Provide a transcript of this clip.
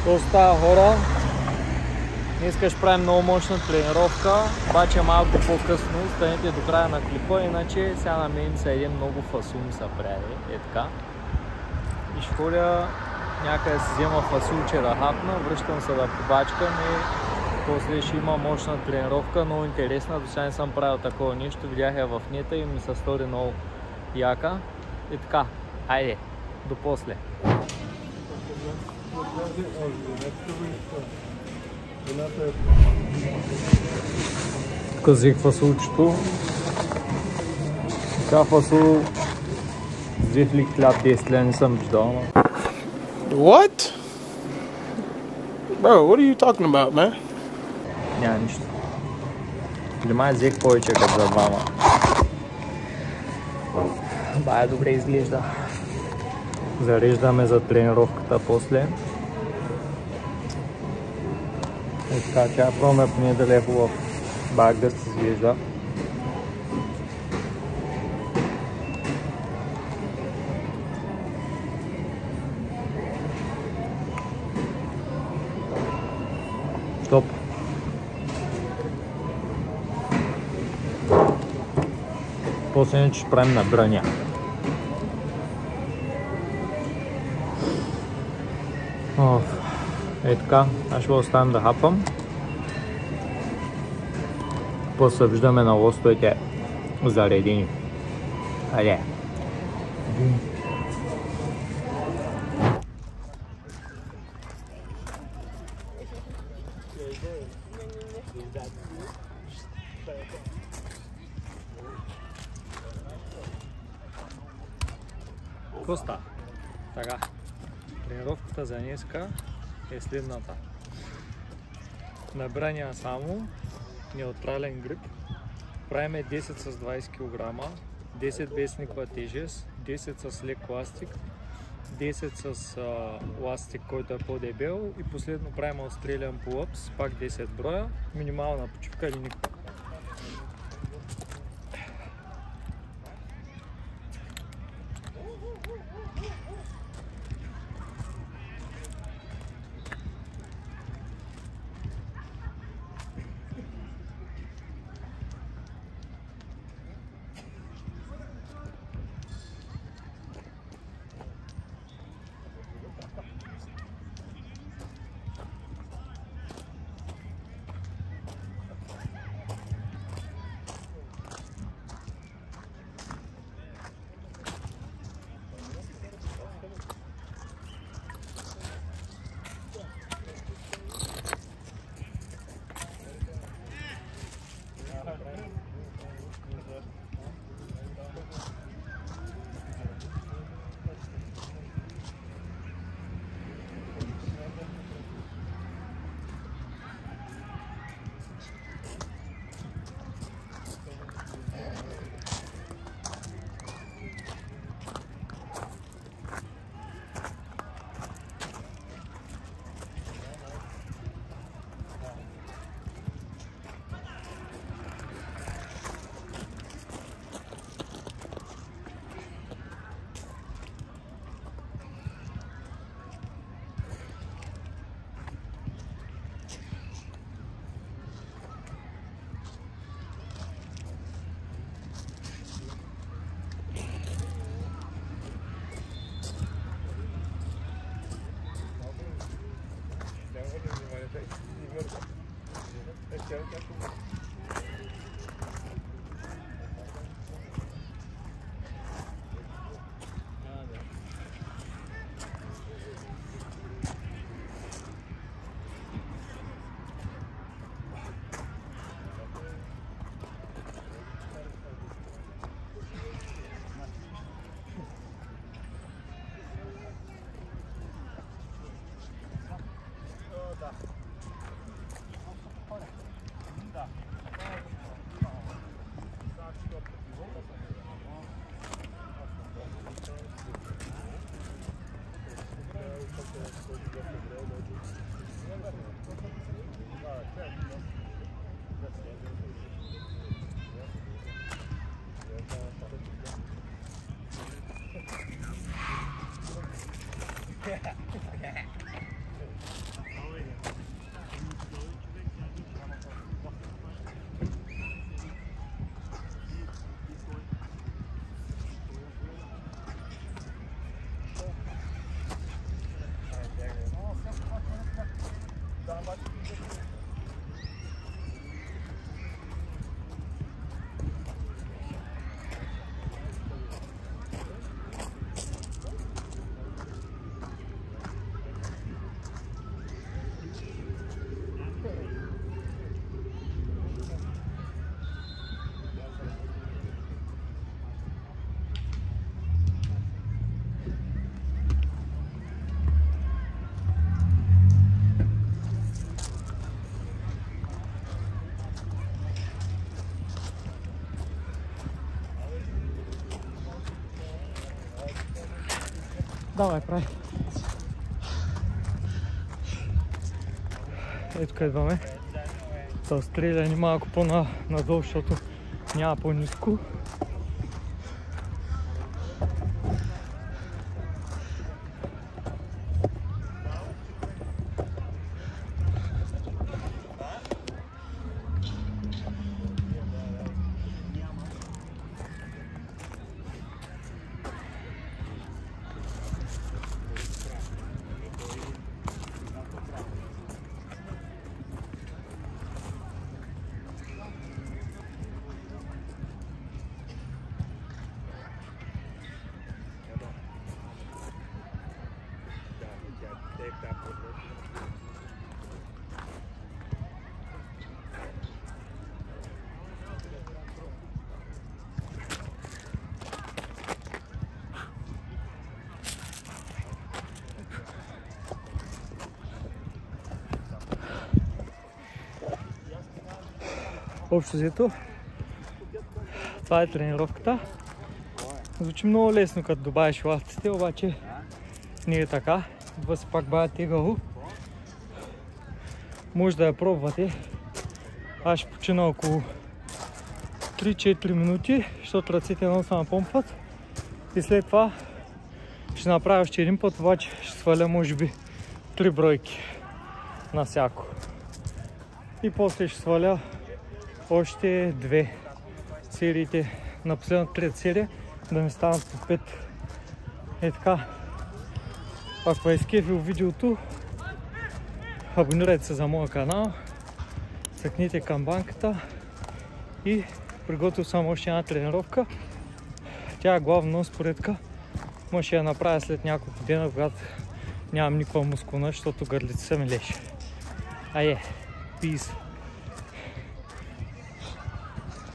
Доста хора. Днеска ще правим много мощна тренировка, обаче малко по-късно. Станете до края на клипа, иначе сега на мен са един много фасул са прави. Е така. И ще ходя някъде си взема фасулче да хапна, връщам се да побачкам и после ще има мощна тренировка, много интересна. До сега не съм правил такова нещо, видях я в нета и ми се стори много яка. И така, айде, до после. Тук взех фасулчето. Така фасул взех ли 1000 лева, не съм виждал. What? Bro, what are you talking about, man? Няма нищо. Или май взех повече като за двама. Бая добре изглежда. Зареждаме за тренировката после. И така, тя пробваме поне да е хубав бак да се изглежда. Топ. После ще правим набирания. Е така, аз ще оставим да хапвам. После виждаме на лостовете заредени. Айде. Коста. Така. Тренировката за днеска е следната. Набирания само, неутрален грип. Правиме 10 с 20 кг, 10 без никаква тежест, 10 с лек ластик, 10 с ластик, който е по-дебел и последно правим Australian pull-ups, пак 10 броя, минимална почивка или никаква. Давай, прави. Ето къде идваме. Да стреляни малко по-надолу, защото няма по-ниско. Общо взето, това е тренировката. Звучи много лесно, като добавиш ластите, обаче не е така. Идва се пак бая тегаво. Може да я пробвате. Аз ще почина около 3-4 минути, защото ръцете много се напомпват. И след това ще направя още един път, обаче ще сваля може би 3 бройки на всяко. И после ще сваля още 2 сериите на последната трета серия, да ми станат по 5. Е така. Ако е скефил видеото, абонирайте се за моя канал, цъкните камбанката и приготвил съм още една тренировка. Тя е главно нос поредка. Може да я направя след няколко дена, когато нямам никаква мускулна, защото гърлица ми леше. Peace.